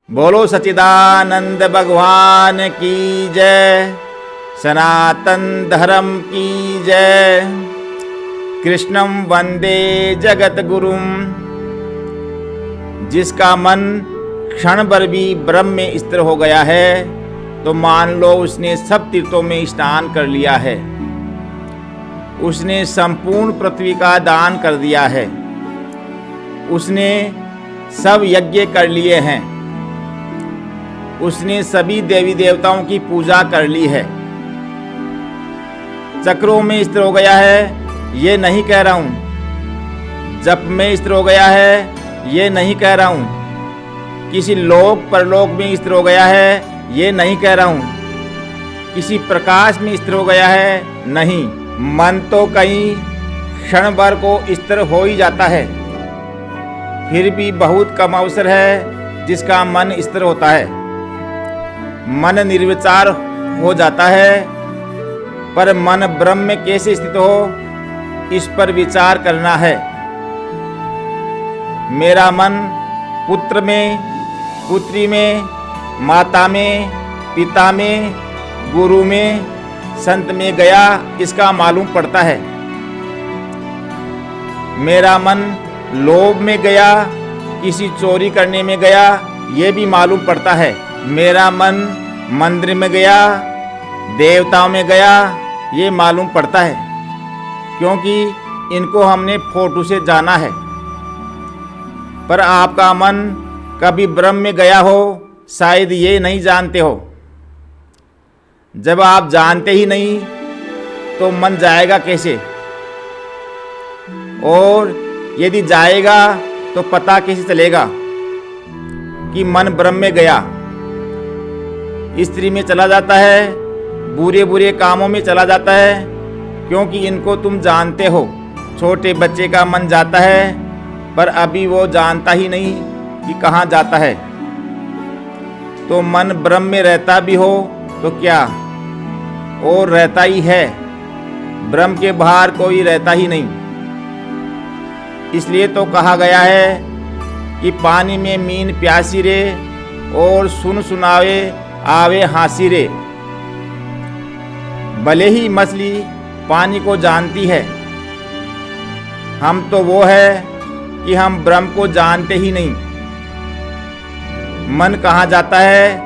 बोलो सच्चिदानंद भगवान की जय, सनातन धर्म की जय। कृष्णं वंदे जगत गुरुम। जिसका मन क्षण भर भी ब्रह्म में स्थिर हो गया है तो मान लो उसने सब तीर्थों में स्नान कर लिया है, उसने संपूर्ण पृथ्वी का दान कर दिया है, उसने सब यज्ञ कर लिए हैं, उसने सभी देवी देवताओं की पूजा कर ली है, चक्रों में स्थिर हो गया है ये नहीं कह रहा हूँ, जप में स्थिर हो गया है ये नहीं कह रहा हूँ, किसी लोक परलोक में स्थिर हो गया है ये नहीं कह रहा हूँ, किसी प्रकाश में स्थिर हो गया है नहीं। मन तो कहीं क्षण भर को स्थिर हो ही जाता है, फिर भी बहुत कम अवसर है जिसका मन स्थिर होता है। मन निर्विचार हो जाता है, पर मन ब्रह्म में कैसे स्थित हो इस पर विचार करना है। मेरा मन पुत्र में, पुत्री में, माता में, पिता में, गुरु में, संत में गया इसका मालूम पड़ता है। मेरा मन लोभ में गया, किसी चोरी करने में गया ये भी मालूम पड़ता है। मेरा मन मंदिर में गया, देवताओं में गया ये मालूम पड़ता है, क्योंकि इनको हमने फोटो से जाना है। पर आपका मन कभी ब्रह्म में गया हो शायद ये नहीं जानते हो। जब आप जानते ही नहीं तो मन जाएगा कैसे, और यदि जाएगा तो पता कैसे चलेगा कि मन ब्रह्म में गया। स्त्री में चला जाता है, बुरे बुरे कामों में चला जाता है, क्योंकि इनको तुम जानते हो। छोटे बच्चे का मन जाता है पर अभी वो जानता ही नहीं कि कहाँ जाता है। तो मन ब्रह्म में रहता भी हो तो क्या, और रहता ही है, ब्रह्म के बाहर कोई रहता ही नहीं। इसलिए तो कहा गया है कि पानी में मीन प्यासी रे और सुन सुनावे आवे हांसी रे। भले ही मछली पानी को जानती है, हम तो वो है कि हम ब्रह्म को जानते ही नहीं। मन कहाँ जाता है,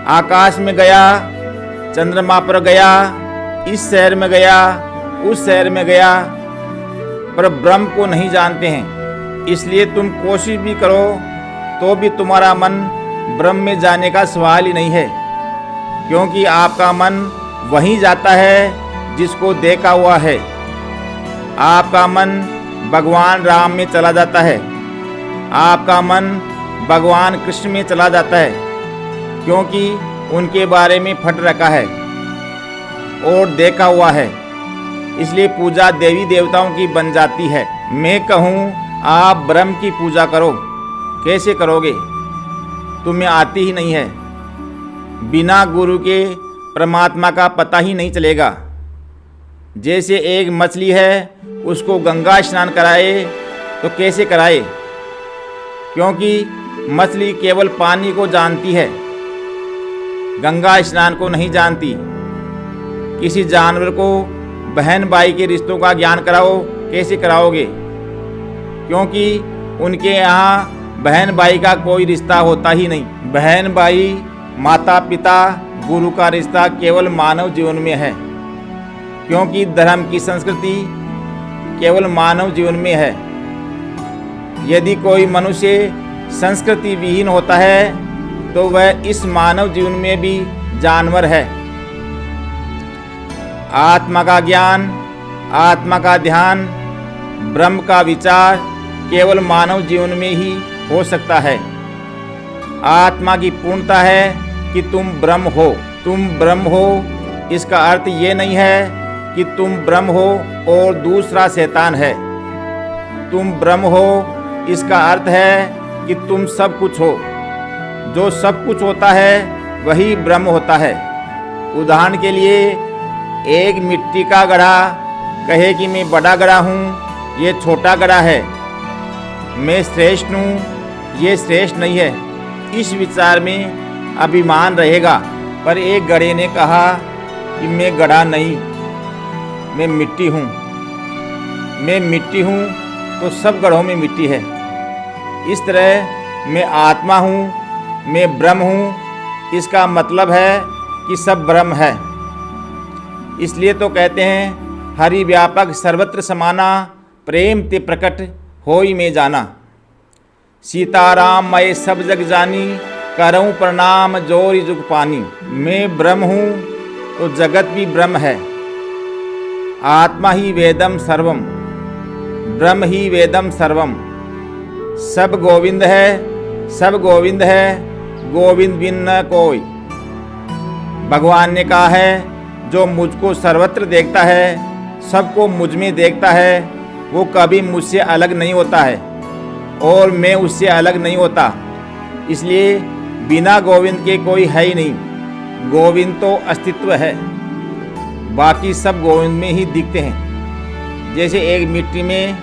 आकाश में गया, चंद्रमा पर गया, इस शहर में गया, उस शहर में गया, पर ब्रह्म को नहीं जानते हैं। इसलिए तुम कोशिश भी करो तो भी तुम्हारा मन ब्रह्म में जाने का सवाल ही नहीं है, क्योंकि आपका मन वहीं जाता है जिसको देखा हुआ है। आपका मन भगवान राम में चला जाता है, आपका मन भगवान कृष्ण में चला जाता है, क्योंकि उनके बारे में फट रखा है और देखा हुआ है। इसलिए पूजा देवी देवताओं की बन जाती है। मैं कहूँ आप ब्रह्म की पूजा करो, कैसे करोगे, तुम्हें आती ही नहीं है। बिना गुरु के परमात्मा का पता ही नहीं चलेगा। जैसे एक मछली है, उसको गंगा स्नान कराए तो कैसे कराए, क्योंकि मछली केवल पानी को जानती है, गंगा स्नान को नहीं जानती। किसी जानवर को बहन भाई के रिश्तों का ज्ञान कराओ, कैसे कराओगे, क्योंकि उनके यहाँ बहन भाई का कोई रिश्ता होता ही नहीं। बहन भाई, माता पिता, गुरु का रिश्ता केवल मानव जीवन में है, क्योंकि धर्म की संस्कृति केवल मानव जीवन में है। यदि कोई मनुष्य संस्कृति विहीन होता है तो वह इस मानव जीवन में भी जानवर है। आत्मा का ज्ञान, आत्मा का ध्यान, ब्रह्म का विचार केवल मानव जीवन में ही हो सकता है। आत्मा की पूर्णता है कि तुम ब्रह्म हो। तुम ब्रह्म हो इसका अर्थ ये नहीं है कि तुम ब्रह्म हो और दूसरा शैतान है। तुम ब्रह्म हो इसका अर्थ है कि तुम सब कुछ हो। जो सब कुछ होता है वही ब्रह्म होता है। उदाहरण के लिए एक मिट्टी का घड़ा कहे कि मैं बड़ा घड़ा हूँ, ये छोटा घड़ा है, मैं श्रेष्ठ हूँ, ये श्रेष्ठ नहीं है। इस विचार में अभिमान रहेगा। पर एक गधे ने कहा कि मैं गधा नहीं, मैं मिट्टी हूँ। मैं मिट्टी हूँ तो सब गधों में मिट्टी है। इस तरह मैं आत्मा हूँ, मैं ब्रह्म हूँ। इसका मतलब है कि सब ब्रह्म है। इसलिए तो कहते हैं हरि व्यापक सर्वत्र समाना, प्रेम ते प्रकट होई में जाना। सीताराम मैं सब जग जानी, करऊँ प्रणाम जोरी जुग पानी। मैं ब्रह्म हूँ तो जगत भी ब्रह्म है। आत्मा ही वेदम सर्वम, ब्रह्म ही वेदम सर्वम। सब गोविंद है, सब गोविंद है, गोविंद बिन न कोई। भगवान ने कहा है जो मुझको सर्वत्र देखता है, सबको मुझ में देखता है, वो कभी मुझसे अलग नहीं होता है और मैं उससे अलग नहीं होता। इसलिए बिना गोविंद के कोई है ही नहीं। गोविंद तो अस्तित्व है, बाकी सब गोविंद में ही दिखते हैं। जैसे एक मिट्टी में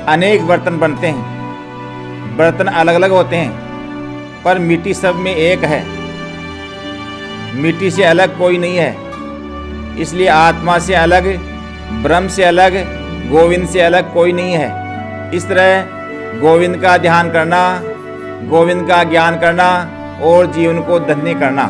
अनेक बर्तन बनते हैं, बर्तन अलग अलग होते हैं पर मिट्टी सब में एक है। मिट्टी से अलग कोई नहीं है। इसलिए आत्मा से अलग, ब्रह्म से अलग, गोविंद से अलग कोई नहीं है। इस तरह गोविंद का ध्यान करना, गोविंद का ज्ञान करना और जीवन को धन्य करना।